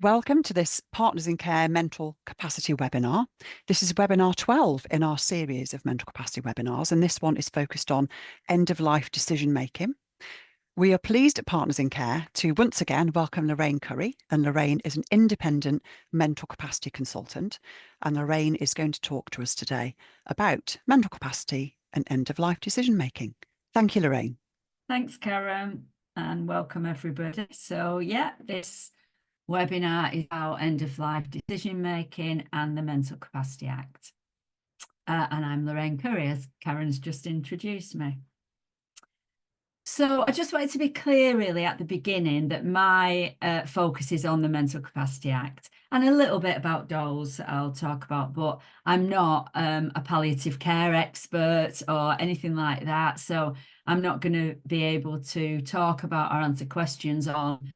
Welcome to this Partners in Care Mental Capacity webinar. This is webinar 12 in our series of mental capacity webinars, and this one is focused on end-of-life decision making. We are pleased at Partners in Care to once again welcome Lorraine Currie, and Lorraine is an independent mental capacity consultant, and Lorraine is going to talk to us today about mental capacity and end-of-life decision making. Thank you, Lorraine. Thanks, Karen, and welcome everybody. So yeah, this webinar is about end-of-life decision making and the Mental Capacity Act. And I'm Lorraine Currie, as Karen's just introduced me. So I just wanted to be clear really at the beginning that my focus is on the Mental Capacity Act and a little bit about dolls I'll talk about, but I'm not a palliative care expert or anything like that. So I'm not going to be able to talk about or answer questions on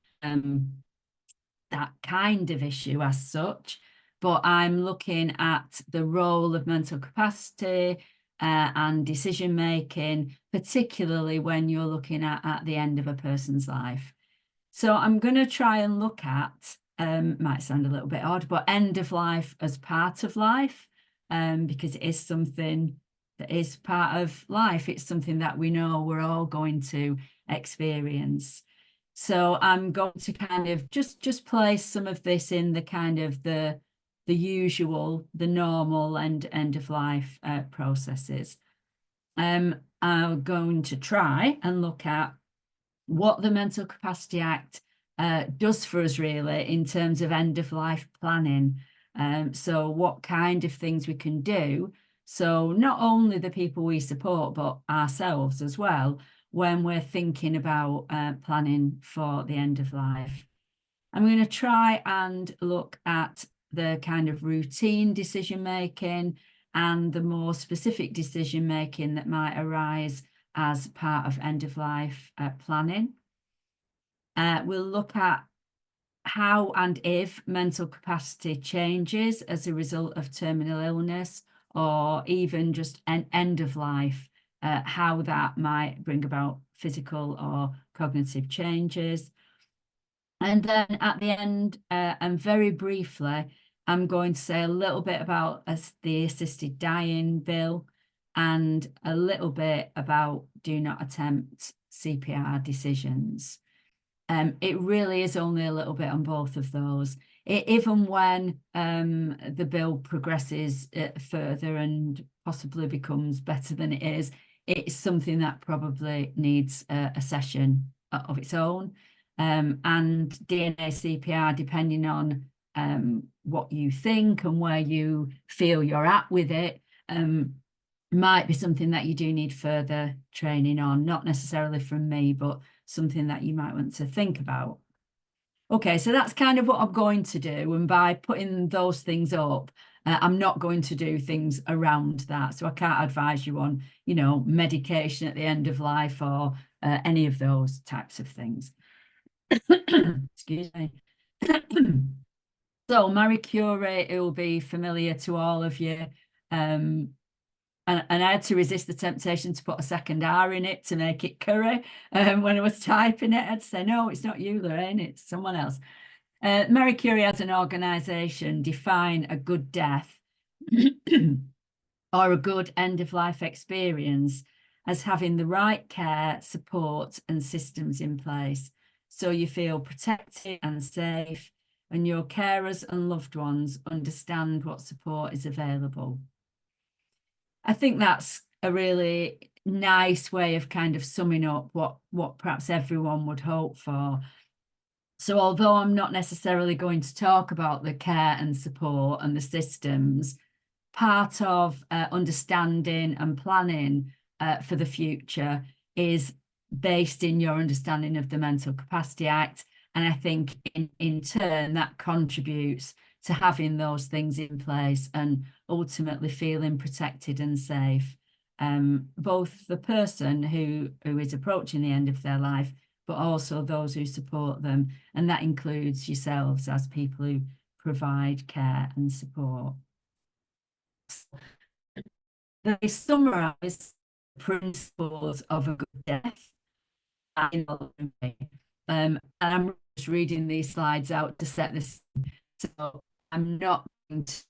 that kind of issue as such, but I'm looking at the role of mental capacity and decision making, particularly when you're looking at the end of a person's life. So I'm going to try and look at, might sound a little bit odd, but end of life as part of life, because it is something that is part of life. It's something that we know we're all going to experience. So I'm going to kind of just place some of this in the kind of the usual, the normal and end of life processes. I'm going to try and look at what the Mental Capacity Act does for us really in terms of end of life planning. So what kind of things we can do. So not only the people we support, but ourselves as well, when we're thinking about planning for the end of life. I'm going to try and look at the kind of routine decision making and the more specific decision making that might arise as part of end of life planning. We'll look at how and if mental capacity changes as a result of terminal illness or even just an end of life. How that might bring about physical or cognitive changes. And then at the end, and very briefly, I'm going to say a little bit about the assisted dying bill and a little bit about do not attempt CPR decisions. It really is only a little bit on both of those. Even when the bill progresses further and possibly becomes better than it is, it's something that probably needs a session of its own. And DNA CPR, depending on what you think and where you feel you're at with it, might be something that you do need further training on, not necessarily from me, but something that you might want to think about. Okay, so that's kind of what I'm going to do. And by putting those things up, I'm not going to do things around that. So I can't advise you on, medication at the end of life or any of those types of things. Excuse me. So Marie Curie, it will be familiar to all of you. And I had to resist the temptation to put a second R in it to make it Currie. When I was typing it, I'd say, no, it's not you, Lorraine, it's someone else. Marie Curie as an organisation define a good death or a good end-of-life experience as having the right care, support and systems in place so you feel protected and safe and your carers and loved ones understand what support is available. I think that's a really nice way of kind of summing up what perhaps everyone would hope for. So although I'm not necessarily going to talk about the care and support and the systems, part of understanding and planning for the future is based in your understanding of the Mental Capacity Act. And I think in turn that contributes to having those things in place and ultimately feeling protected and safe, both the person who is approaching the end of their life, but also those who support them. And that includes yourselves as people who provide care and support. They summarise the principles of a good death. And I'm just reading these slides out to set this. So I'm not going to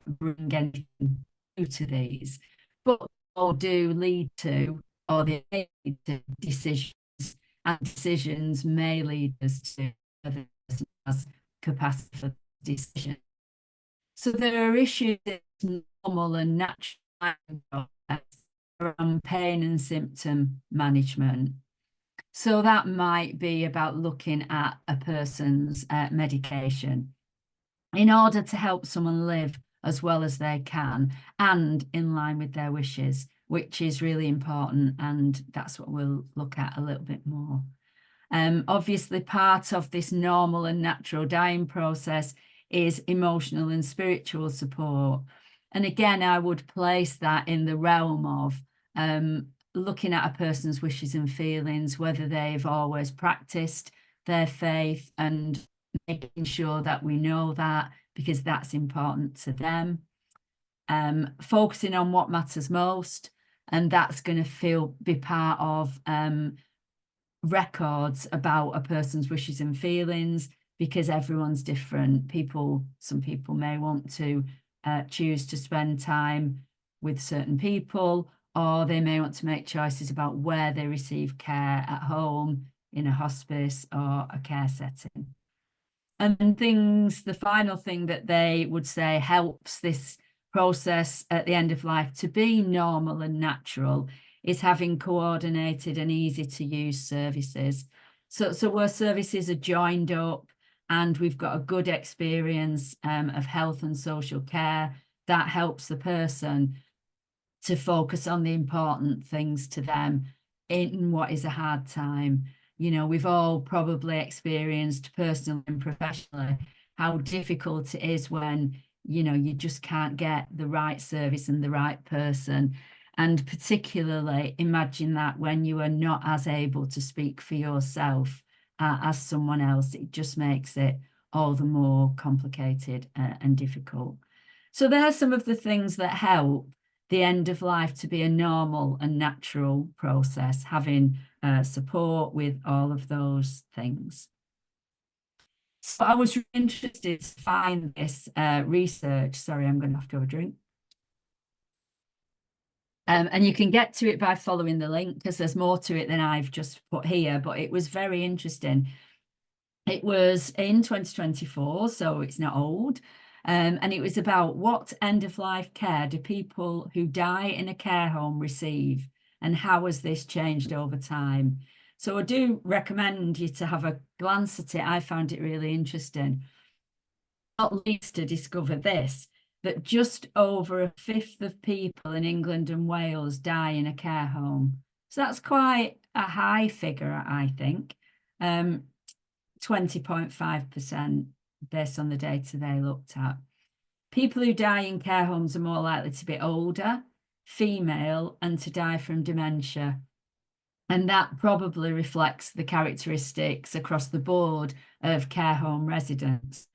bring anything new to these, but all do lead to, or they may lead to decisions, and decisions may lead us to whether the person has capacity for decision. So there are issues in normal and natural around pain and symptom management. So that might be about looking at a person's medication in order to help someone live as well as they can and in line with their wishes, which is really important. And that's what we'll look at a little bit more. Obviously, part of this normal and natural dying process is emotional and spiritual support. And again, I would place that in the realm of looking at a person's wishes and feelings, whether they've always practiced their faith, and making sure that we know that, because that's important to them. Focusing on what matters most, and that's going to be part of records about a person's wishes and feelings, because everyone's different. Some people may want to choose to spend time with certain people, or they may want to make choices about where they receive care, at home, in a hospice, or a care setting. And the final thing that they would say helps this process at the end of life to be normal and natural is having coordinated and easy to use services. So where services are joined up and we've got a good experience of health and social care, that helps the person to focus on the important things to them in what is a hard time. You know, we've all probably experienced personally and professionally how difficult it is when, you know, you just can't get the right service and the right person. And particularly imagine that when you are not as able to speak for yourself as someone else, it just makes it all the more complicated and difficult. So there are some of the things that help the end of life to be a normal and natural process, having support with all of those things. So I was really interested to find this research. Sorry, I'm going to have to have a drink. And you can get to it by following the link, because there's more to it than I've just put here, but it was very interesting. It was in 2024, so it's not old. And it was about what end-of-life care do people who die in a care home receive, and how has this changed over time? So I do recommend you to have a glance at it. I found it really interesting, not least to discover this, that just over a fifth of people in England and Wales die in a care home. So that's quite a high figure, I think. 20.5% based on the data they looked at. People who die in care homes are more likely to be older, female, and to die from dementia. And that probably reflects the characteristics across the board of care home residents.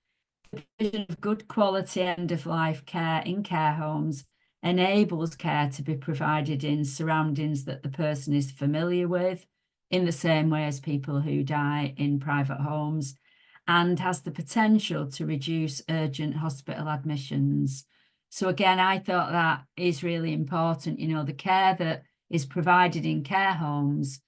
The provision of good quality end-of-life care in care homes enables care to be provided in surroundings that the person is familiar with, in the same way as people who die in private homes, and has the potential to reduce urgent hospital admissions. So again, I thought that is really important. You know, the care that is provided in care homes,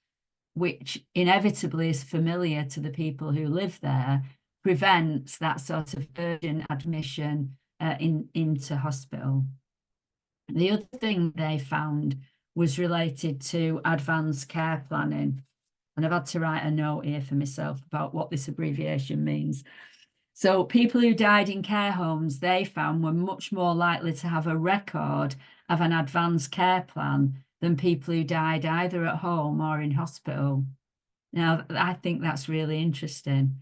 which inevitably is familiar to the people who live there, prevents that sort of urgent admission into hospital. The other thing they found was related to advanced care planning. And I've had to write a note here for myself about what this abbreviation means. So people who died in care homes, they found, were much more likely to have a record of an advanced care plan than people who died either at home or in hospital. Now, I think that's really interesting.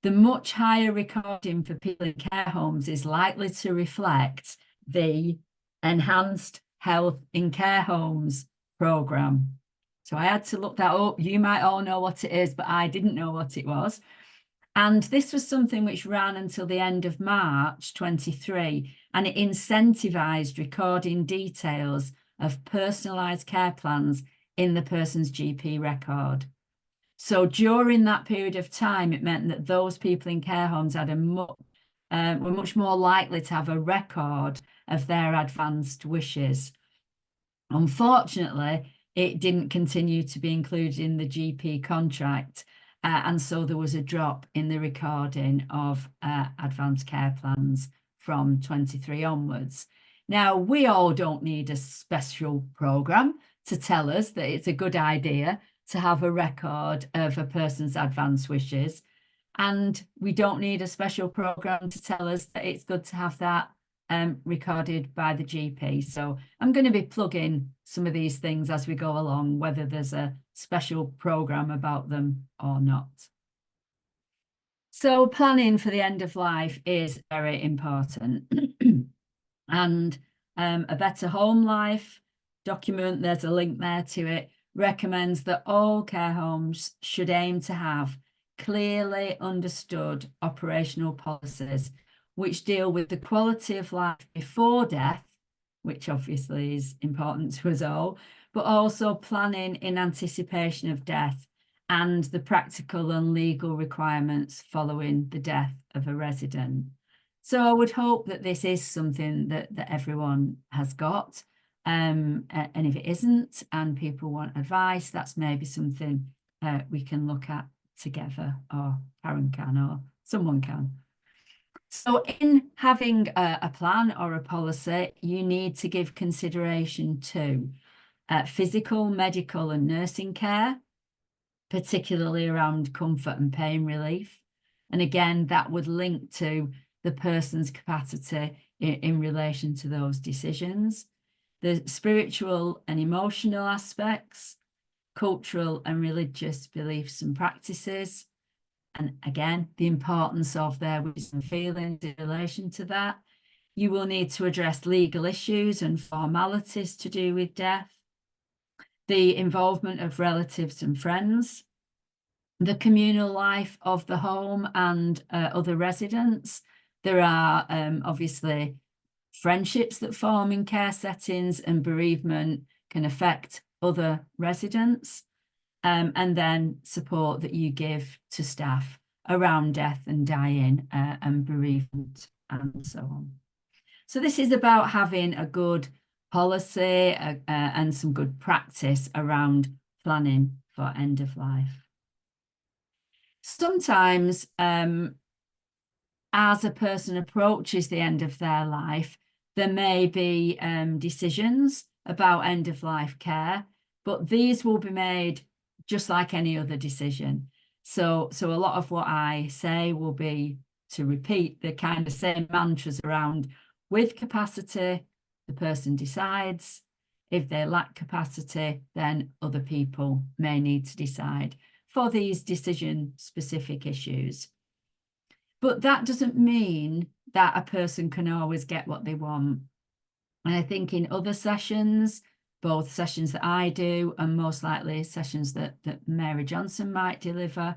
The much higher recording for people in care homes is likely to reflect the Enhanced Health in Care Homes programme. So I had to look that up. You might all know what it is, but I didn't know what it was. And this was something which ran until the end of March 23, and it incentivised recording details of personalised care plans in the person's GP record. So during that period of time, it meant that those people in care homes had were much more likely to have a record of their advanced wishes. Unfortunately, it didn't continue to be included in the GP contract, and so there was a drop in the recording of advanced care plans from 23 onwards. Now, we all don't need a special programme to tell us that it's a good idea to have a record of a person's advanced wishes, and we don't need a special programme to tell us that it's good to have that recorded by the GP. So I'm going to be plugging some of these things as we go along, whether there's a special programme about them or not. So planning for the end of life is very important. And A Better Home Life document, there's a link there to it, recommends that all care homes should aim to have clearly understood operational policies which deal with the quality of life before death, which obviously is important to us all, but also planning in anticipation of death and the practical and legal requirements following the death of a resident. So I would hope that this is something that everyone has got. And if it isn't and people want advice, that's maybe something we can look at together, or Karen can, or someone can. So in having a plan or a policy, you need to give consideration to physical, medical and nursing care, particularly around comfort and pain relief. And again, that would link to the person's capacity in relation to those decisions. The spiritual and emotional aspects, cultural and religious beliefs and practices, and again, the importance of their wishes and feelings in relation to that. You will need to address legal issues and formalities to do with death, the involvement of relatives and friends, the communal life of the home and other residents. There are obviously friendships that form in care settings, and bereavement can affect other residents. And then support that you give to staff around death and dying and bereavement and so on. So this is about having a good policy and some good practice around planning for end of life. Sometimes as a person approaches the end of their life, there may be decisions about end of life care, but these will be made just like any other decision. So a lot of what I say will be to repeat the kind of same mantras around: with capacity, the person decides. If they lack capacity, then other people may need to decide for these decision-specific issues. But that doesn't mean that a person can always get what they want. And I think in other sessions, both sessions that I do and most likely sessions that Mary Johnson might deliver,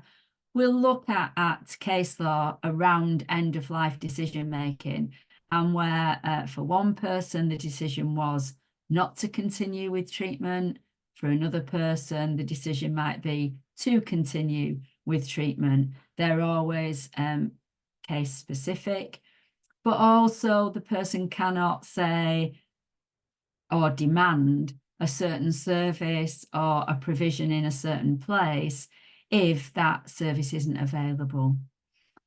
we'll look at case law around end-of-life decision-making, and where for one person the decision was not to continue with treatment. For another person, the decision might be to continue with treatment. They're always case specific, but also the person cannot say or demand a certain service or a provision in a certain place if that service isn't available.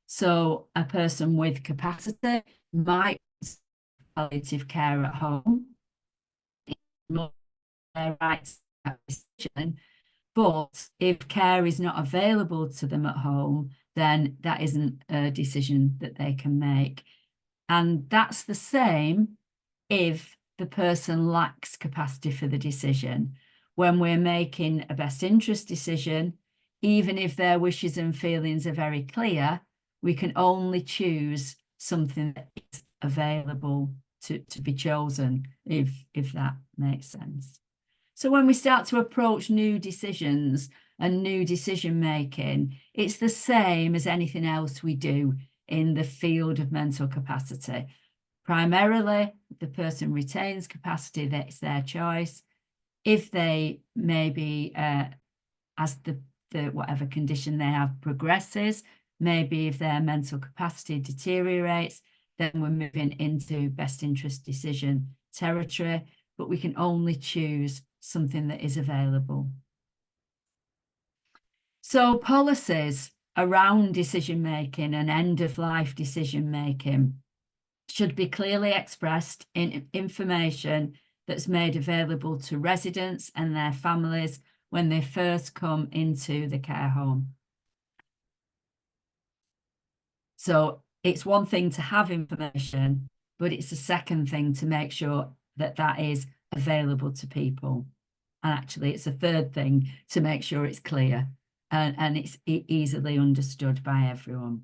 So a person with capacity might palliative care at home, their rights decision, but if care is not available to them at home, then that isn't a decision that they can make. And that's the same if the person lacks capacity for the decision. When we're making a best interest decision, even if their wishes and feelings are very clear, we can only choose something that is available to be chosen, if that makes sense. So when we start to approach new decisions and new decision making, it's the same as anything else we do in the field of mental capacity. Primarily, the person retains capacity, that's their choice. If they maybe, as the whatever condition they have progresses, maybe if their mental capacity deteriorates, then we're moving into best interest decision territory, but we can only choose something that is available. So policies around decision making and end of life decision making should be clearly expressed in information that's made available to residents and their families when they first come into the care home. So it's one thing to have information, but it's a second thing to make sure that that is available to people. And actually, it's a third thing to make sure it's clear and it's easily understood by everyone.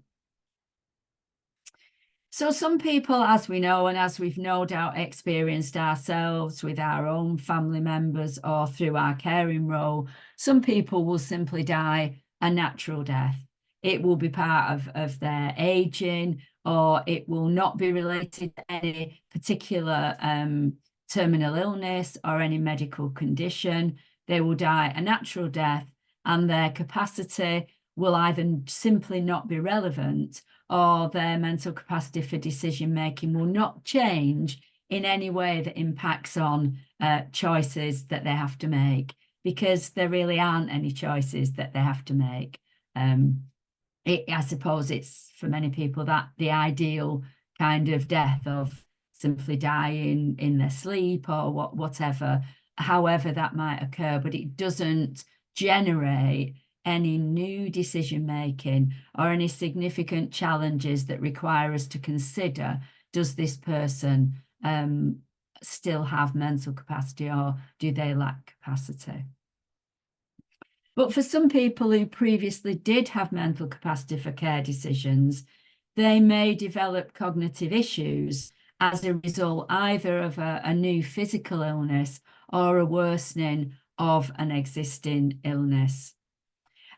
So some people, as we know, and as we've no doubt experienced ourselves with our own family members or through our caring role, some people will simply die a natural death. It will be part of their aging, or it will not be related to any particular terminal illness or any medical condition. They will die a natural death, and their capacity will either simply not be relevant, or their mental capacity for decision making will not change in any way that impacts on choices that they have to make, because there really aren't any choices that they have to make. I suppose it's, for many people, that the ideal kind of death of simply dying in their sleep or whatever, however that might occur, but it doesn't generate any new decision making or any significant challenges that require us to consider, does this person still have mental capacity, or do they lack capacity? But for some people who previously did have mental capacity for care decisions, they may develop cognitive issues as a result either of a new physical illness or a worsening of an existing illness.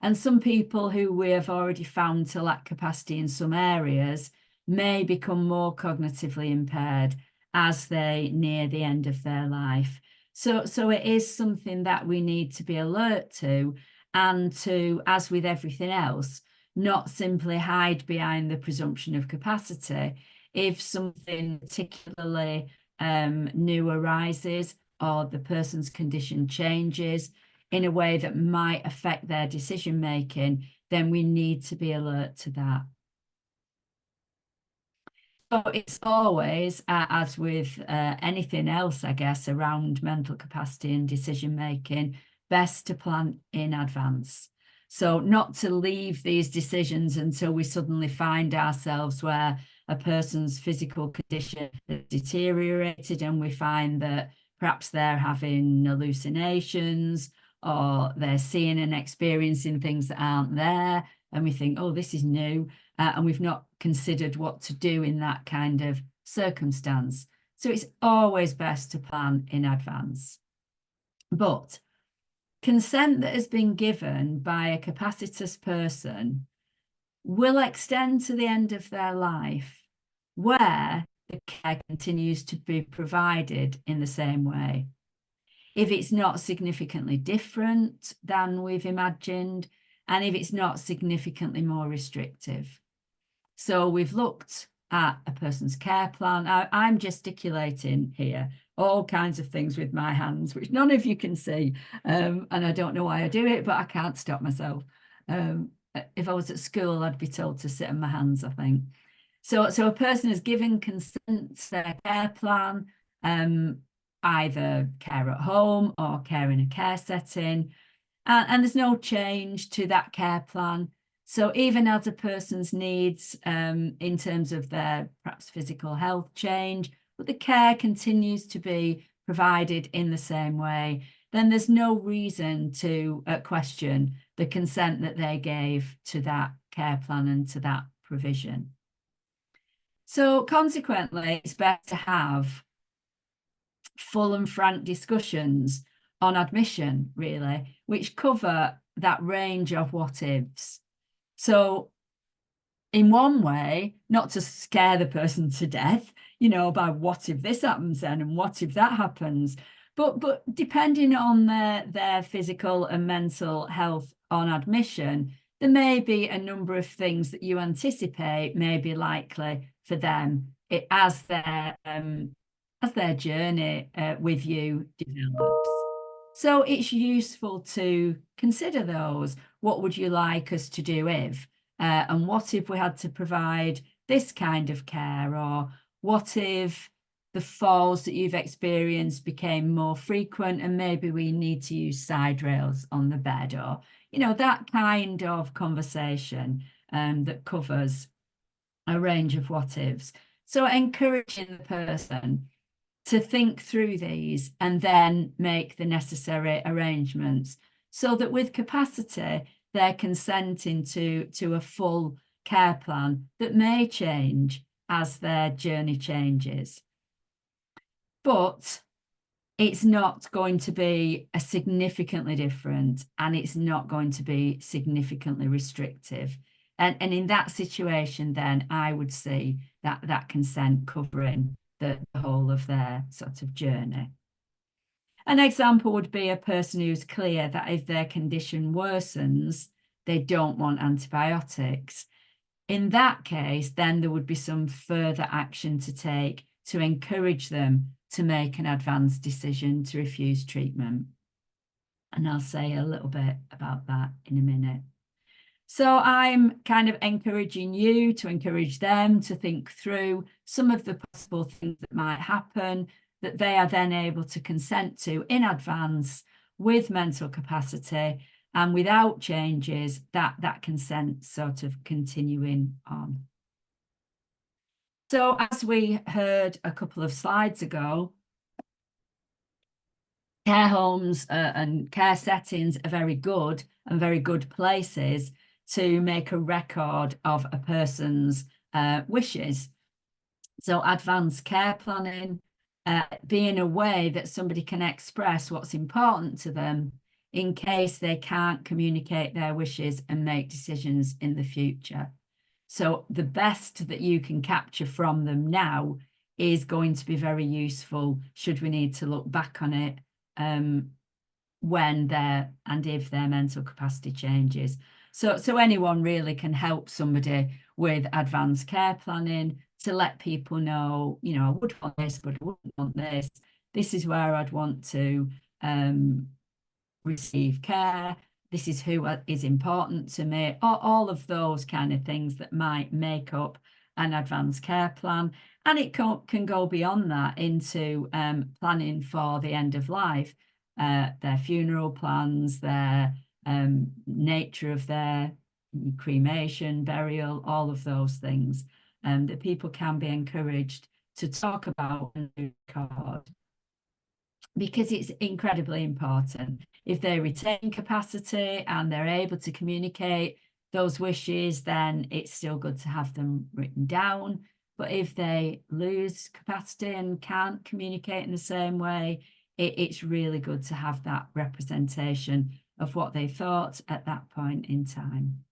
And some people who we have already found to lack capacity in some areas may become more cognitively impaired as they near the end of their life. So it is something that we need to be alert to, and to, as with everything else, not simply hide behind the presumption of capacity. If something particularly new arises, or the person's condition changes in a way that might affect their decision making, then we need to be alert to that. So it's always, as with anything else, I guess, around mental capacity and decision making, best to plan in advance. So not to leave these decisions until we suddenly find ourselves where a person's physical condition has deteriorated and we find that perhaps they're having hallucinations, or they're seeing and experiencing things that aren't there, and we think, oh, this is new, and we've not considered what to do in that kind of circumstance. So it's always best to plan in advance. But consent that has been given by a capacitous person will extend to the end of their life, where the care continues to be provided in the same way. If it's not significantly different than we've imagined, and if it's not significantly more restrictive. So we've looked at a person's care plan. I'm gesticulating here, all kinds of things with my hands, which none of you can see. And I don't know why I do it, but I can't stop myself. If I was at school, I'd be told to sit on my hands, I think. So a person has given consent to their care plan, either care at home or care in a care setting, and there's no change to that care plan. So even as a person's needs in terms of their perhaps physical health change, but the care continues to be provided in the same way, then there's no reason to question the consent that they gave to that care plan and to that provision. So consequently, it's better to have full and frank discussions on admission, really, which cover that range of what ifs. So in one way, not to scare the person to death, by what if this happens then and what if that happens, But depending on their physical and mental health on admission, there may be a number of things that you anticipate may be likely for them as their journey with you develops. So it's useful to consider those. What would you like us to do if? And what if we had to provide this kind of care? Or what if the falls that you've experienced became more frequent and maybe we need to use side rails on the bed? Or, that kind of conversation that covers a range of what ifs. So encouraging the person to think through these and then make the necessary arrangements so that with capacity, they're consenting to a full care plan that may change as their journey changes. But it's not going to be a significantly different, and it's not going to be significantly restrictive. And in that situation, then I would see that consent covering the whole of their sort of journey. An example would be a person who's clear that if their condition worsens, they don't want antibiotics. In that case, then there would be some further action to take to encourage them to make an advanced decision to refuse treatment. And I'll say a little bit about that in a minute. So I'm kind of encouraging you to encourage them to think through some of the possible things that might happen that they are then able to consent to in advance with mental capacity and without changes, that consent sort of continuing on. So as we heard a couple of slides ago, care homes and care settings are very good and very good places to make a record of a person's wishes. So advanced care planning, being a way that somebody can express what's important to them in case they can't communicate their wishes and make decisions in the future. So the best that you can capture from them now is going to be very useful should we need to look back on it when their and if their mental capacity changes. So anyone really can help somebody with advanced care planning to let people know, I would want this, but I wouldn't want this. This is where I'd want to receive care. This is who is important to me. All of those kind of things that might make up an advanced care plan. And it can go beyond that into planning for the end of life, their funeral plans, their nature of their cremation, burial, all of those things that people can be encouraged to talk about and record, because it's incredibly important. If they retain capacity and they're able to communicate those wishes, then it's still good to have them written down. But if they lose capacity and can't communicate in the same way, it's really good to have that representation of what they thought at that point in time.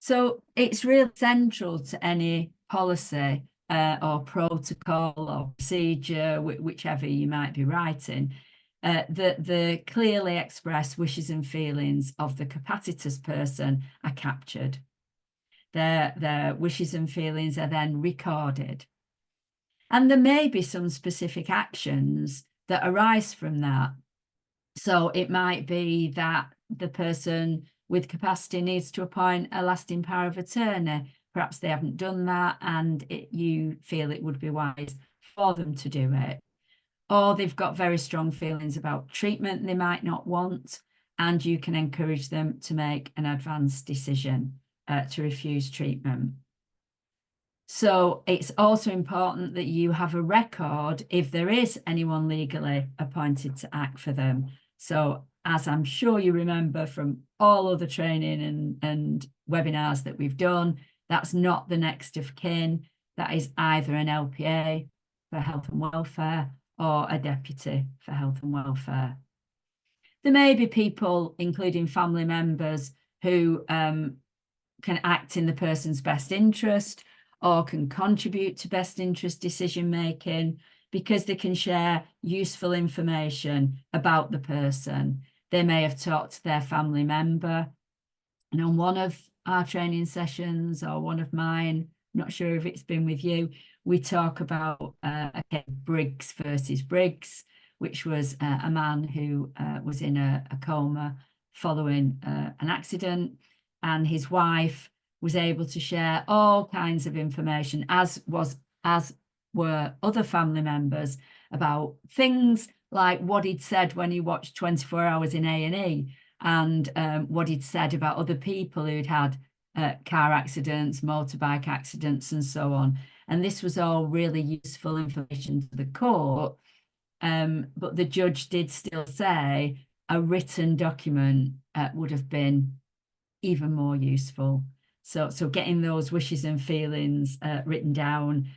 So it's really central to any policy or protocol or procedure, whichever you might be writing, that the clearly expressed wishes and feelings of the capacitous person are captured. Their wishes and feelings are then recorded. And there may be some specific actions that arise from that. So it might be that the person with capacity needs to appoint a lasting power of attorney. Perhaps they haven't done that and you feel it would be wise for them to do it. Or they've got very strong feelings about treatment they might not want, and you can encourage them to make an advanced decision to refuse treatment. So it's also important that you have a record if there is anyone legally appointed to act for them. So as I'm sure you remember from all other training and webinars that we've done, that's not the next of kin. That is either an LPA for health and welfare or a deputy for health and welfare. There may be people, including family members, who can act in the person's best interest or can contribute to best interest decision making. because they can share useful information about the person. They may have talked to their family member. And on one of our training sessions, or one of mine, I'm not sure if it's been with you, we talk about Briggs versus Briggs, which was a man who was in a coma following an accident, and his wife was able to share all kinds of information, as were other family members, about things like what he'd said when he watched 24 Hours in A&E, and what he'd said about other people who'd had car accidents, motorbike accidents, and so on. And this was all really useful information to the court. But the judge did still say a written document would have been even more useful. So getting those wishes and feelings written down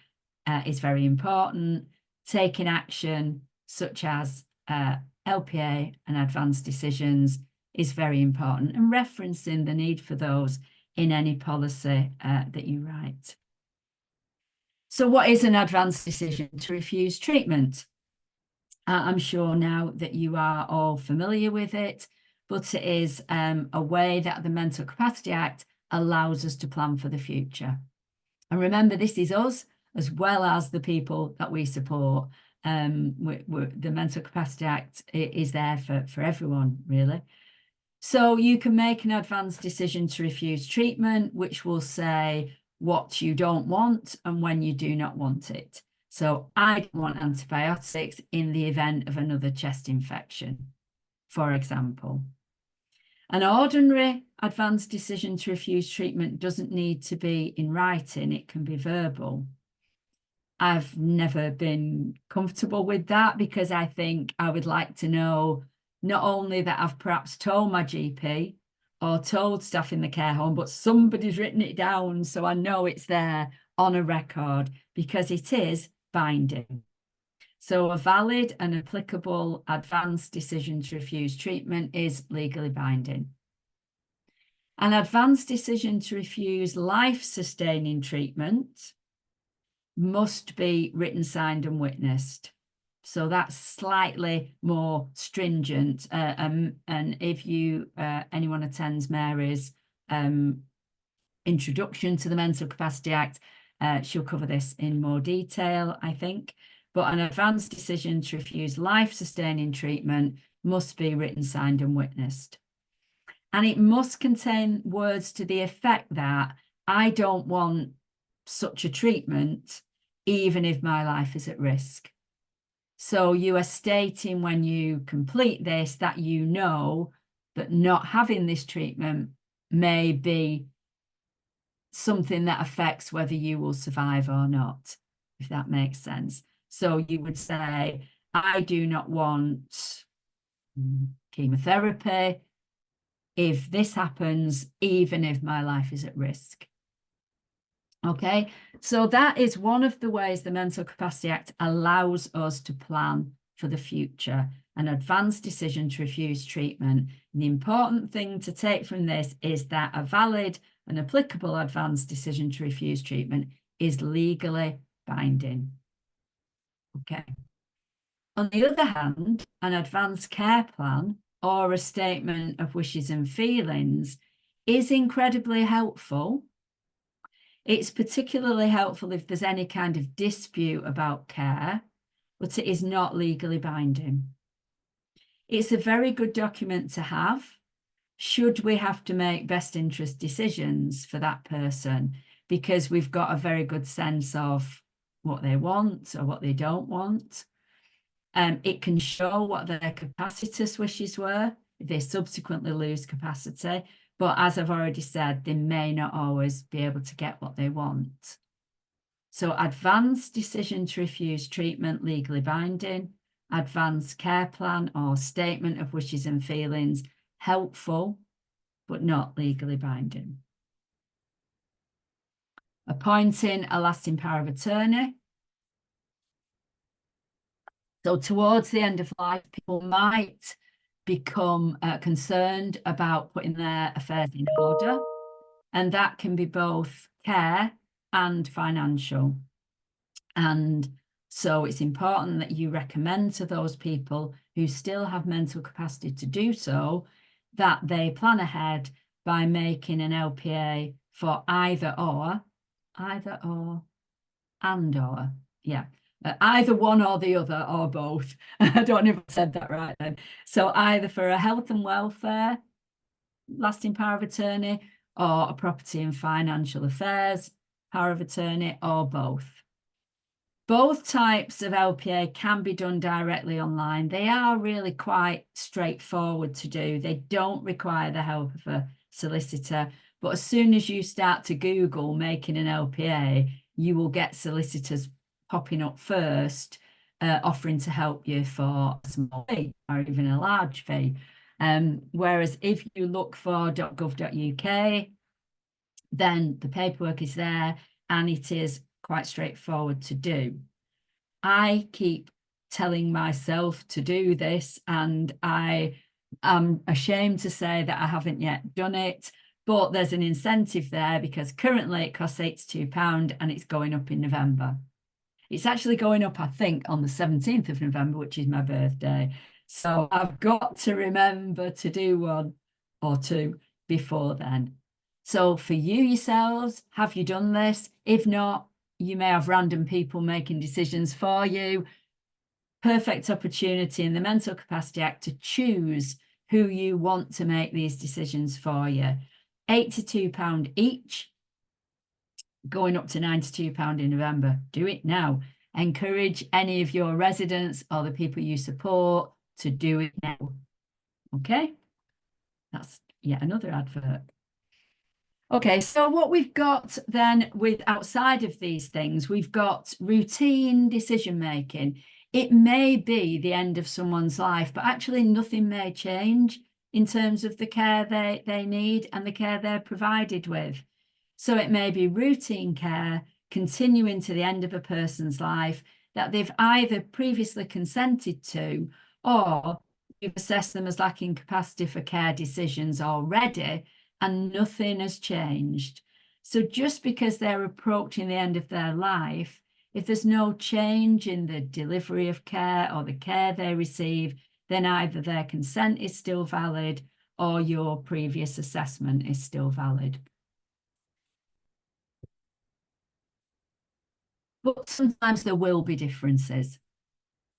is very important. Taking action, such as LPA and advanced decisions, is very important, and referencing the need for those in any policy that you write. So what is an advanced decision to refuse treatment? I'm sure now that you are all familiar with it, but it is a way that the Mental Capacity Act allows us to plan for the future. And remember, this is us as well as the people that we support. The Mental Capacity Act is there for everyone, really. So you can make an advanced decision to refuse treatment, which will say what you don't want and when you do not want it. So I don't want antibiotics in the event of another chest infection, for example. An ordinary advanced decision to refuse treatment doesn't need to be in writing, it can be verbal. I've never been comfortable with that, because I think I would like to know not only that I've perhaps told my GP or told staff in the care home, but somebody's written it down so I know it's there on a record, because it is binding. So a valid and applicable advanced decision to refuse treatment is legally binding. An advanced decision to refuse life-sustaining treatment must be written, signed and witnessed. So that's slightly more stringent. And if anyone attends Mary's introduction to the Mental Capacity Act, she'll cover this in more detail, I think. But an advanced decision to refuse life-sustaining treatment must be written, signed and witnessed. And it must contain words to the effect that I don't want such a treatment, even if my life is at risk. So you are stating when you complete this that you know that not having this treatment may be something that affects whether you will survive or not, if that makes sense. So you would say, I do not want chemotherapy if this happens, even if my life is at risk. Okay, so that is one of the ways the Mental Capacity Act allows us to plan for the future, an advanced decision to refuse treatment. And the important thing to take from this is that a valid and applicable advanced decision to refuse treatment is legally binding. Okay. On the other hand, an advanced care plan or a statement of wishes and feelings is incredibly helpful. It's particularly helpful if there's any kind of dispute about care, but it is not legally binding. It's a very good document to have should we have to make best interest decisions for that person, because we've got a very good sense of what they want or what they don't want. It can show what their capacitous wishes were if they subsequently lose capacity. But as I've already said, they may not always be able to get what they want. So advanced decision to refuse treatment, legally binding. Advanced care plan or statement of wishes and feelings, helpful, but not legally binding. Appointing a lasting power of attorney. So towards the end of life, people might become concerned about putting their affairs in order, and that can be both care and financial. And So it's important that you recommend to those people who still have mental capacity to do so, that they plan ahead by making an LPA for either or, and or, yeah. Either one or the other or both. I don't know if I said that right then. So either for a health and welfare lasting power of attorney, or a property and financial affairs power of attorney, or both. Both types of LPA can be done directly online. They are really quite straightforward to do. They don't require the help of a solicitor. But as soon as you start to Google making an LPA, you will get solicitors popping up first, offering to help you for a small fee or even a large fee. Whereas if you look for .gov.uk, then the paperwork is there and it is quite straightforward to do. I keep telling myself to do this, and I am ashamed to say that I haven't yet done it, but there's an incentive there because currently it costs £82 and it's going up in November. It's actually going up, I think, on the 17th of November, which is my birthday. So I've got to remember to do one or two before then. So for you yourselves, have you done this? If not, you may have random people making decisions for you. Perfect opportunity in the Mental Capacity Act to choose who you want to make these decisions for you. £82 each, going up to £92 in November. Do it now. Encourage any of your residents or the people you support to do it now. Okay, that's yet another advert. Okay, so what we've got then with outside of these things, we've got routine decision making. It may be the end of someone's life, but actually nothing may change in terms of the care they need and the care they're provided with. So it may be routine care continuing to the end of a person's life that they've either previously consented to, or you've assessed them as lacking capacity for care decisions already, and nothing has changed. So just because they're approaching the end of their life, if there's no change in the delivery of care or the care they receive, then either their consent is still valid or your previous assessment is still valid. But sometimes there will be differences.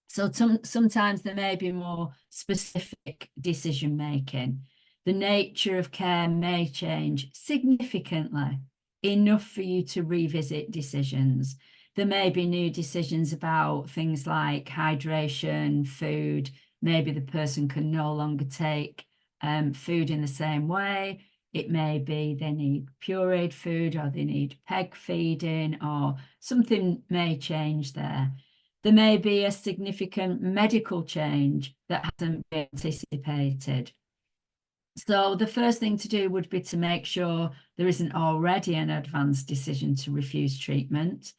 So sometimes there may be more specific decision making. The nature of care may change significantly, enough for you to revisit decisions. There may be new decisions about things like hydration, food. Maybe the person can no longer take food in the same way. It may be they need pureed food, or they need peg feeding, or something may change there. There may be a significant medical change that hasn't been anticipated. So the first thing to do would be to make sure there isn't already an advanced decision to refuse treatment,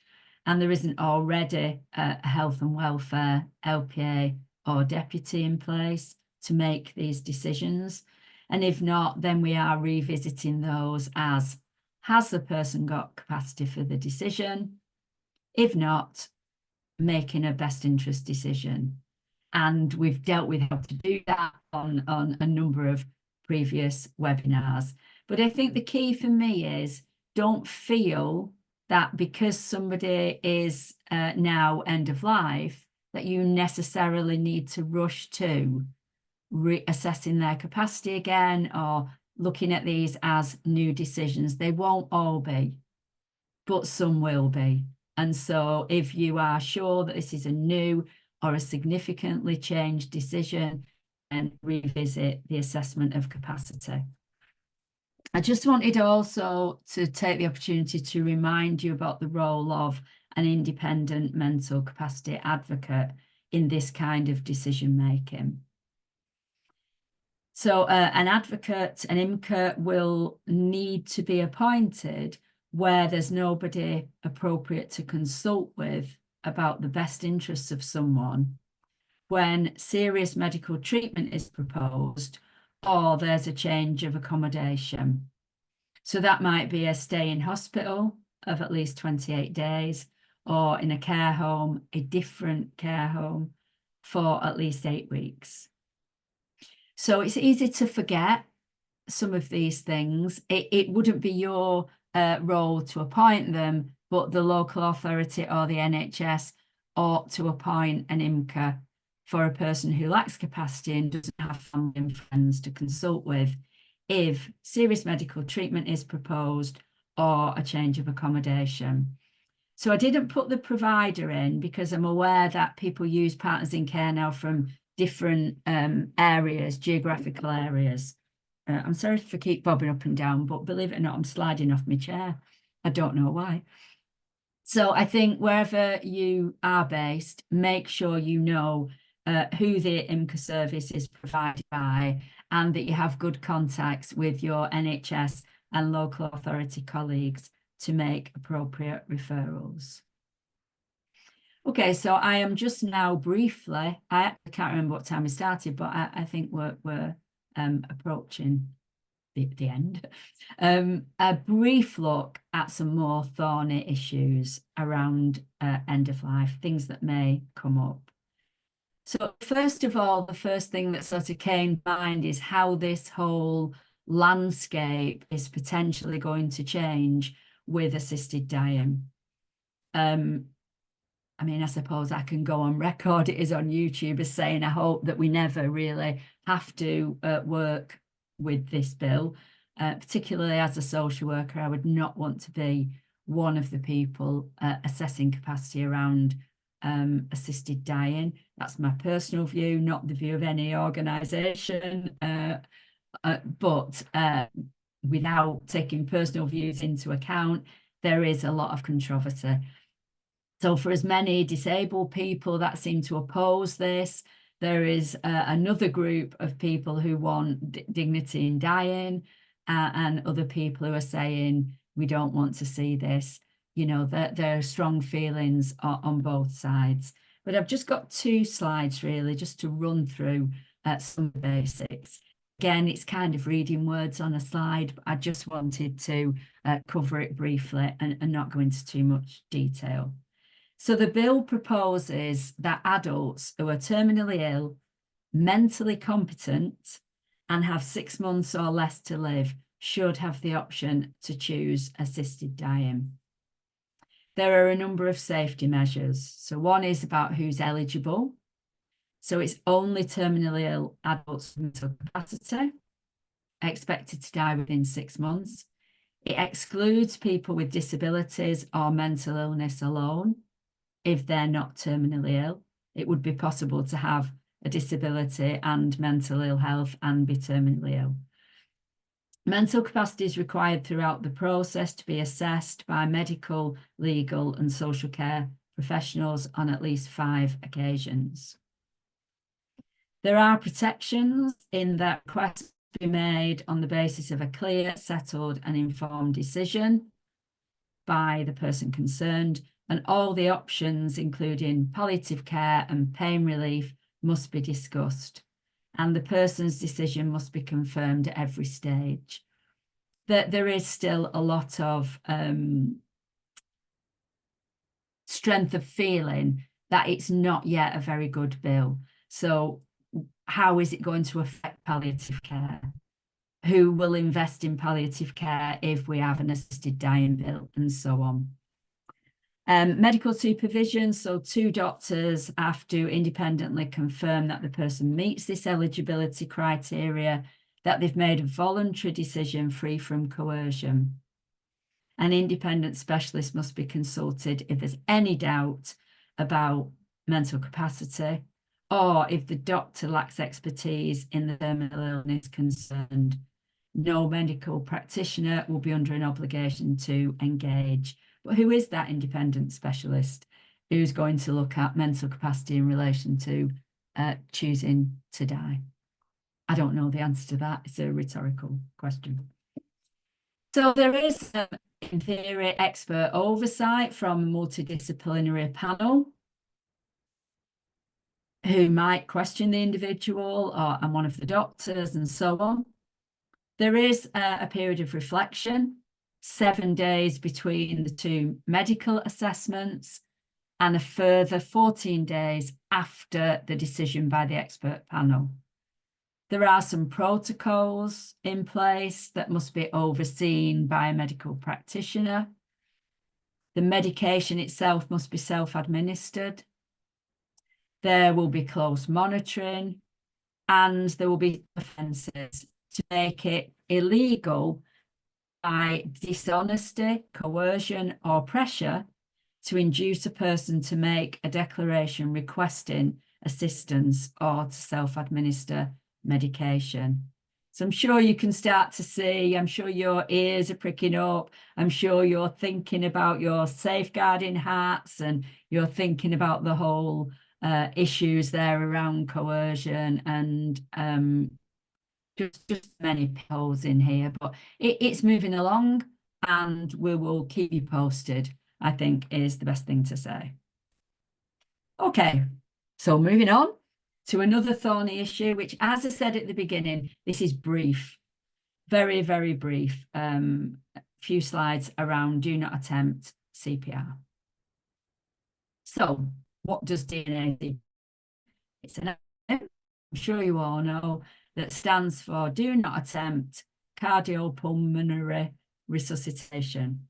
and there isn't already a health and welfare LPA or deputy in place to make these decisions. And if not, then we are revisiting those as, has the person got capacity for the decision? If not, making a best interest decision. And we've dealt with how to do that on a number of previous webinars. But I think the key for me is, don't feel that because somebody is now end of life, that you necessarily need to rush to reassessing their capacity again, or looking at these as new decisions. They won't all be, but some will be. And so if you are sure that this is a new or a significantly changed decision, and revisit the assessment of capacity. I just wanted also to take the opportunity to remind you about the role of an independent mental capacity advocate in this kind of decision making. So an advocate, an IMCA, will need to be appointed where there's nobody appropriate to consult with about the best interests of someone, when serious medical treatment is proposed, or there's a change of accommodation. So that might be a stay in hospital of at least 28 days, or in a care home, a different care home, for at least 8 weeks. So it's easy to forget some of these things. It wouldn't be your role to appoint them, but the local authority or the NHS ought to appoint an IMCA for a person who lacks capacity and doesn't have family and friends to consult with if serious medical treatment is proposed or a change of accommodation. So I didn't put the provider in because I'm aware that people use partners in care now from different areas, geographical areas. I'm sorry if I keep bobbing up and down, but believe it or not, I'm sliding off my chair. I don't know why. So I think wherever you are based, make sure you know who the IMCA service is provided by and that you have good contacts with your NHS and local authority colleagues to make appropriate referrals. Okay, so I am just now briefly, I can't remember what time we started, but I think we're approaching the end. A brief look at some more thorny issues around end of life, things that may come up. So first of all, the first thing that sort of came to mind is how this whole landscape is potentially going to change with assisted dying. I mean, I suppose I can go on record, it is on YouTube, as saying I hope that we never really have to work with this bill. Particularly as a social worker, I would not want to be one of the people assessing capacity around assisted dying. That's my personal view, not the view of any organisation. But without taking personal views into account, there is a lot of controversy. So for as many disabled people that seem to oppose this, there is another group of people who want dignity in dying, and other people who are saying, we don't want to see this. You know, there are strong feelings on both sides. But I've just got 2 slides really, just to run through some of the basics. Again, it's kind of reading words on a slide, but I just wanted to cover it briefly and not go into too much detail. So the bill proposes that adults who are terminally ill, mentally competent, and have 6 months or less to live should have the option to choose assisted dying. There are a number of safety measures. So one is about who's eligible. So it's only terminally ill adults with mental capacity expected to die within 6 months. It excludes people with disabilities or mental illness alone. If they're not terminally ill, it would be possible to have a disability and mental ill health and be terminally ill. Mental capacity is required throughout the process to be assessed by medical, legal and social care professionals on at least 5 occasions. There are protections in that requests be made on the basis of a clear, settled and informed decision by the person concerned, and all the options, including palliative care and pain relief, must be discussed, and the person's decision must be confirmed at every stage. There is still a lot of strength of feeling that it's not yet a very good bill. So how is it going to affect palliative care? Who will invest in palliative care if we have an assisted dying bill, and so on? Medical supervision, so 2 doctors have to independently confirm that the person meets this eligibility criteria, that they've made a voluntary decision free from coercion. An independent specialist must be consulted if there's any doubt about mental capacity, or if the doctor lacks expertise in the terminal illness concerned. No medical practitioner will be under an obligation to engage. But who is that independent specialist who's going to look at mental capacity in relation to choosing to die? I don't know the answer to that. It's a rhetorical question. So there is, in theory, expert oversight from a multidisciplinary panel who might question the individual and one of the doctors and so on. There is a period of reflection, 7 days between the 2 medical assessments, and a further 14 days after the decision by the expert panel. There are some protocols in place that must be overseen by a medical practitioner. The medication itself must be self-administered. There will be close monitoring, and there will be offences to make it illegal by dishonesty, coercion, or pressure to induce a person to make a declaration requesting assistance or to self-administer medication. So I'm sure you can start to see, I'm sure your ears are pricking up, I'm sure you're thinking about your safeguarding hats, and you're thinking about the whole issues there around coercion, and just many holes in here, but it's moving along, and we will keep you posted, I think is the best thing to say. Okay, so moving on to another thorny issue, which, as I said at the beginning, this is brief, very, very brief. A few slides around do not attempt CPR. So what does DNA do? It's an acronym, I'm sure you all know, that stands for do not attempt cardiopulmonary resuscitation.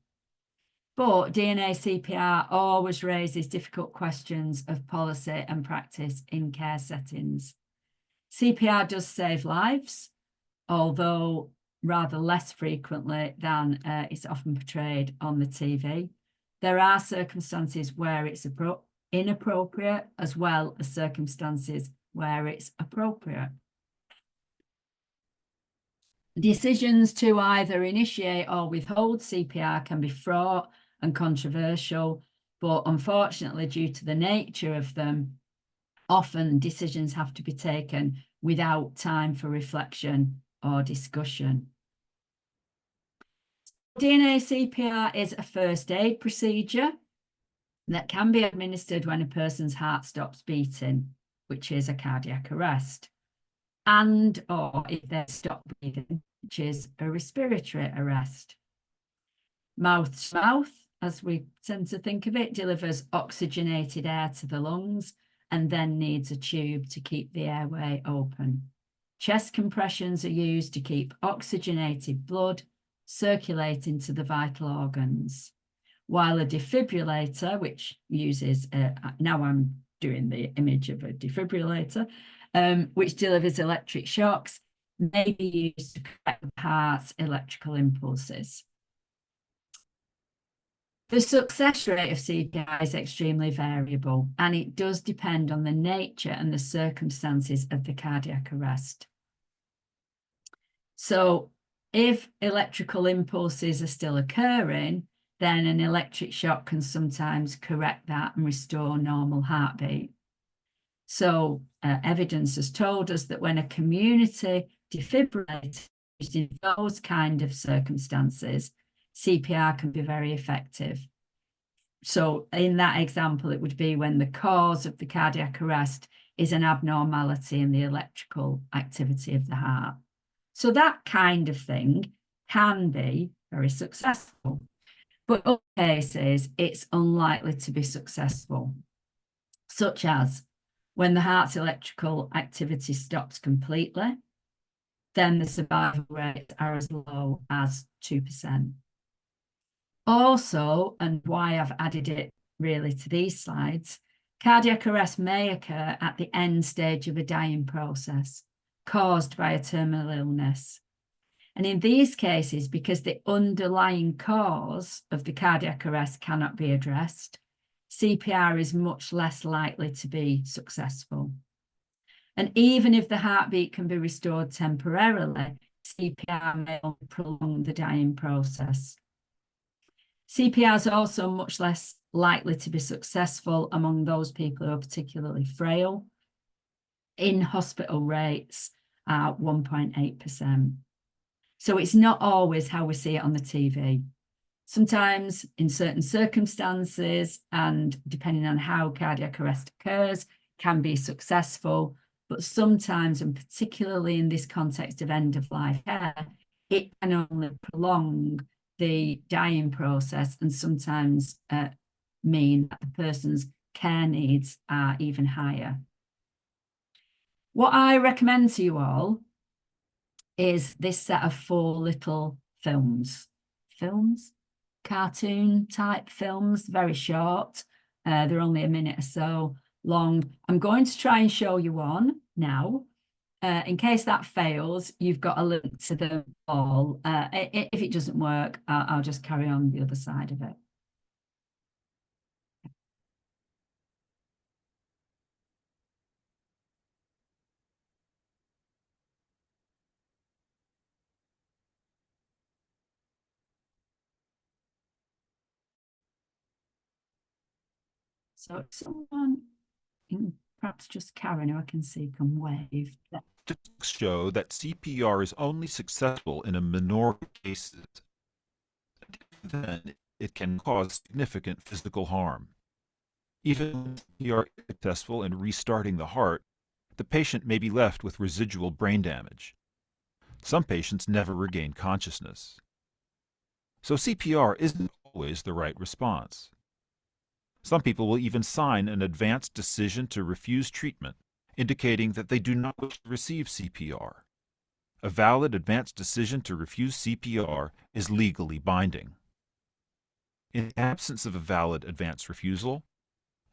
But DNA CPR always raises difficult questions of policy and practice in care settings. CPR does save lives, although rather less frequently than it's often portrayed on the TV. There are circumstances where it's inappropriate, as well as circumstances where it's appropriate. Decisions to either initiate or withhold CPR can be fraught and controversial, but unfortunately, due to the nature of them, often decisions have to be taken without time for reflection or discussion. DNA CPR is a first aid procedure that can be administered when a person's heart stops beating, which is a cardiac arrest, and or if they stop breathing, which is a respiratory arrest. Mouth to mouth, as we tend to think of it, delivers oxygenated air to the lungs and then needs a tube to keep the airway open. Chest compressions are used to keep oxygenated blood circulating to the vital organs, while a defibrillator, which uses, now I'm doing the image of a defibrillator, which delivers electric shocks, may be used to correct the heart's electrical impulses. The success rate of CPR is extremely variable, and it does depend on the nature and the circumstances of the cardiac arrest. So if electrical impulses are still occurring, then an electric shock can sometimes correct that and restore normal heartbeat. So evidence has told us that when a community defibrillator is used in those kind of circumstances, CPR can be very effective. So in that example, it would be when the cause of the cardiac arrest is an abnormality in the electrical activity of the heart. So that kind of thing can be very successful. But in other cases, it's unlikely to be successful, such as when the heart's electrical activity stops completely, then the survival rates are as low as 2%. Also, and why I've added it really to these slides, cardiac arrest may occur at the end stage of a dying process caused by a terminal illness. And in these cases, because the underlying cause of the cardiac arrest cannot be addressed, CPR is much less likely to be successful. And even if the heartbeat can be restored temporarily, CPR may only prolong the dying process. CPR is also much less likely to be successful among those people who are particularly frail. In-hospital rates are 1.8%. So it's not always how we see it on the TV. Sometimes in certain circumstances and depending on how cardiac arrest occurs, can be successful, but sometimes, and particularly in this context of end-of-life care, it can only prolong the dying process and sometimes mean that the person's care needs are even higher. What I recommend to you all is this set of 4 little cartoon type films, very short. They're only a minute or so long. I'm going to try and show you one now. In case that fails, you've got a link to them all. If it doesn't work, I'll just carry on the other side of it. So if someone, perhaps just Karen, who I can see can wave. Statistics show that CPR is only successful in a minority of cases. Then it can cause significant physical harm. Even when CPR is successful in restarting the heart, the patient may be left with residual brain damage. Some patients never regain consciousness. So CPR isn't always the right response. Some people will even sign an advanced decision to refuse treatment, indicating that they do not wish to receive CPR. A valid advanced decision to refuse CPR is legally binding. In the absence of a valid advanced refusal,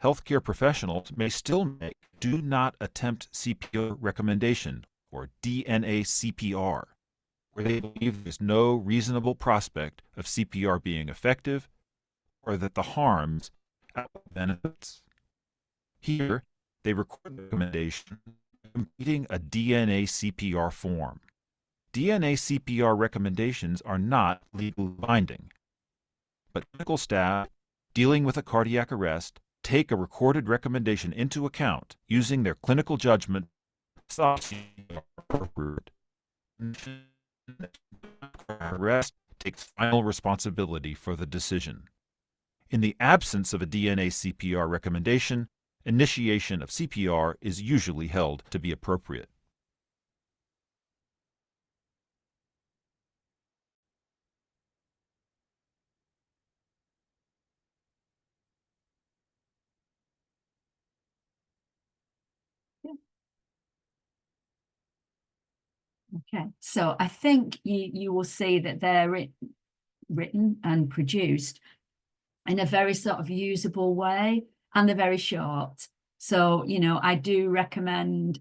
healthcare professionals may still make do not attempt CPR recommendation, or DNA CPR, where they believe there is no reasonable prospect of CPR being effective or that the harms outweigh benefits. Here, they record the recommendation completing a DNA CPR form. DNA CPR recommendations are not legally binding, but clinical staff dealing with a cardiac arrest take a recorded recommendation into account using their clinical judgment. Arrest takes final responsibility for the decision. In the absence of a DNA CPR recommendation, initiation of CPR is usually held to be appropriate. Okay, so I think you will see that they're written and produced in a very sort of usable way, and they're very short. So, I do recommend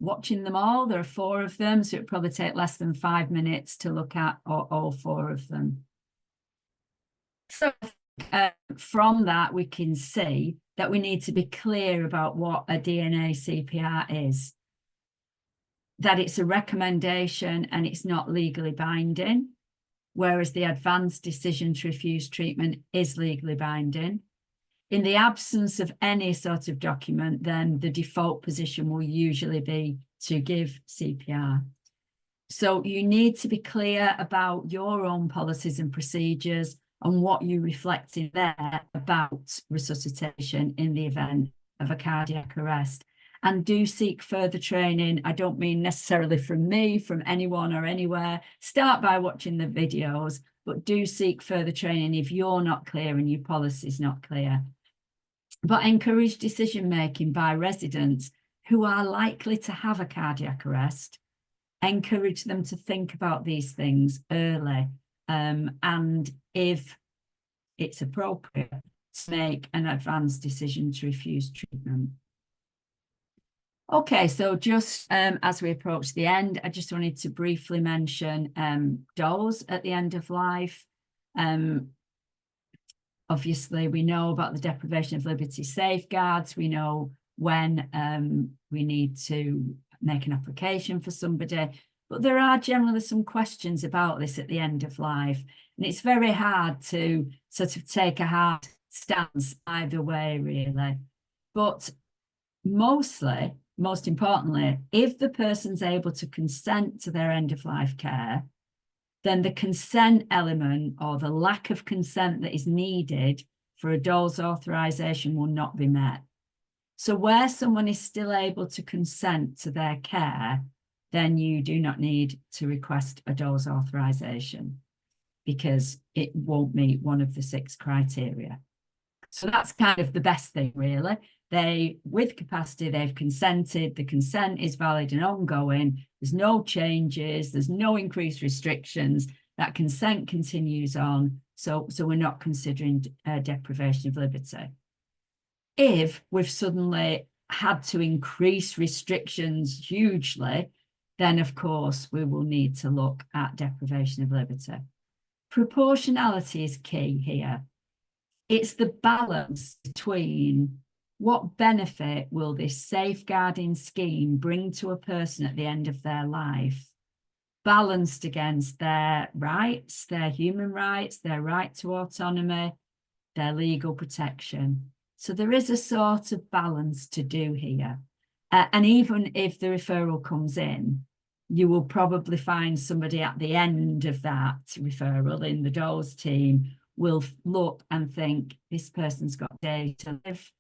watching them all. There are 4 of them, so it'd probably take less than 5 minutes to look at all 4 of them. So from that, we can see that we need to be clear about what a DNA CPR is, that it's a recommendation and it's not legally binding, whereas the advanced decision to refuse treatment is legally binding. In the absence of any sort of document, then the default position will usually be to give CPR. So you need to be clear about your own policies and procedures and what you reflect in there about resuscitation in the event of a cardiac arrest. And do seek further training. I don't mean necessarily from me, from anyone or anywhere. Start by watching the videos, but do seek further training if you're not clear and your policy is not clear. But encourage decision-making by residents who are likely to have a cardiac arrest. Encourage them to think about these things early, and if it's appropriate, to make an advanced decision to refuse treatment. Okay, so just as we approach the end, I just wanted to briefly mention DOLS at the end of life. Obviously, we know about the deprivation of liberty safeguards. We know when we need to make an application for somebody, but there are generally some questions about this at the end of life. And it's very hard to sort of take a hard stance either way, really. But mostly, most importantly, if the person's able to consent to their end-of-life care, then the consent element or the lack of consent that is needed for a DOLS authorisation will not be met. So where someone is still able to consent to their care, then you do not need to request a DOLS authorisation because it won't meet one of the 6 criteria. So that's kind of the best thing, really. With capacity, they've consented. The consent is valid and ongoing. There's no changes. There's no increased restrictions. That consent continues on. So we're not considering deprivation of liberty. If we've suddenly had to increase restrictions hugely, then of course we will need to look at deprivation of liberty. Proportionality is key here. It's the balance between what benefit will this safeguarding scheme bring to a person at the end of their life, balanced against their rights, their human rights, their right to autonomy, their legal protection. So there is a sort of balance to do here. And even if the referral comes in, you will probably find somebody at the end of that referral in the DOLS team will look and think, this person's got days to live.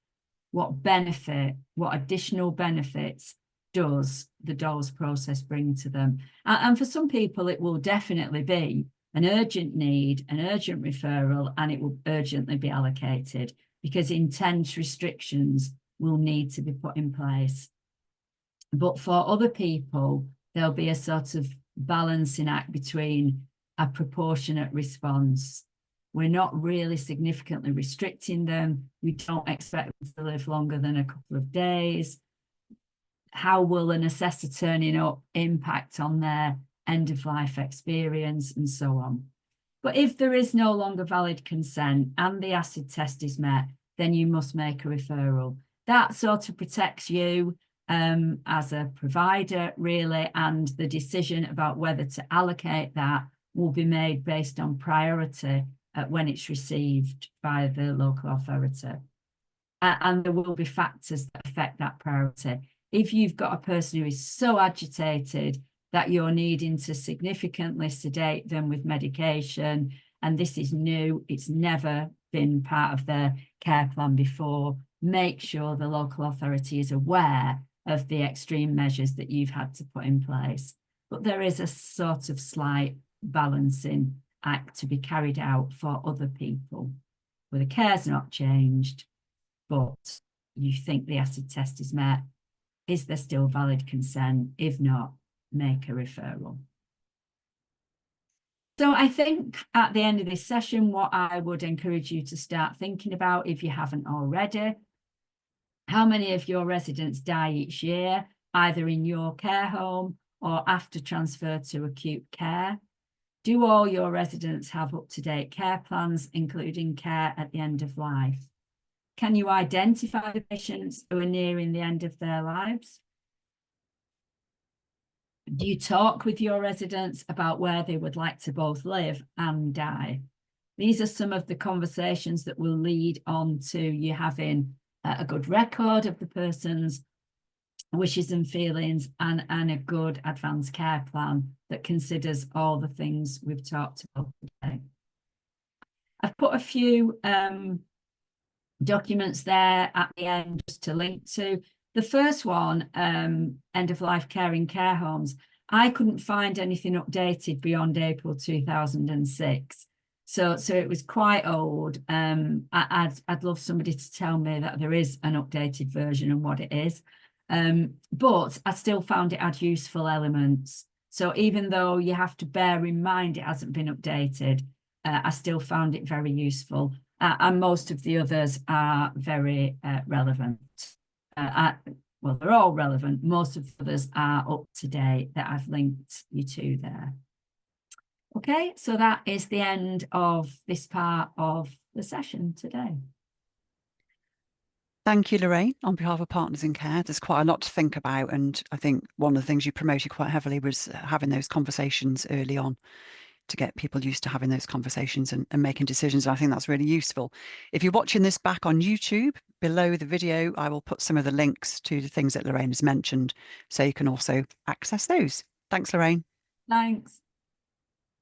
What benefit, what additional benefits does the DOLS process bring to them? And for some people, it will definitely be an urgent need, an urgent referral, and it will urgently be allocated because intense restrictions will need to be put in place. But for other people, there'll be a sort of balancing act between a proportionate response. We're not really significantly restricting them. We don't expect them to live longer than a couple of days. How will an assessor turning up impact on their end-of-life experience and so on? But if there is no longer valid consent and the acid test is met, then you must make a referral. That sort of protects you as a provider, really, and the decision about whether to allocate that will be made based on priority when it's received by the local authority. And there will be factors that affect that priority. If you've got a person who is so agitated that you're needing to significantly sedate them with medication, and this is new, it's never been part of their care plan before, make sure the local authority is aware of the extreme measures that you've had to put in place. But there is a sort of slight balancing act to be carried out for other people where the care's not changed, but you think the acid test is met. Is there still valid consent? If not, make a referral. So I think at the end of this session, what I would encourage you to start thinking about, if you haven't already, how many of your residents die each year, either in your care home or after transfer to acute care? Do all your residents have up-to-date care plans, including care at the end of life? Can you identify the patients who are nearing the end of their lives? Do you talk with your residents about where they would like to both live and die? These are some of the conversations that will lead on to you having a good record of the person's wishes and feelings and a good advanced care plan that considers all the things we've talked about today. I've put a few documents there at the end just to link to. The first one, end-of-life care in care homes, I couldn't find anything updated beyond April 2006. So it was quite old. I'd love somebody to tell me that there is an updated version and what it is. But I still found it had useful elements. So even though you have to bear in mind it hasn't been updated, I still found it very useful. And most of the others are very relevant. Well, they're all relevant. Most of the others are up to date that I've linked you to there. Okay, so that is the end of this part of the session today. Thank you, Lorraine, on behalf of Partners in Care. There's quite a lot to think about, and I think one of the things you promoted quite heavily was having those conversations early on to get people used to having those conversations and making decisions. I think that's really useful. If you're watching this back on YouTube, below the video, I will put some of the links to the things that Lorraine has mentioned, so you can also access those. Thanks, Lorraine. Thanks.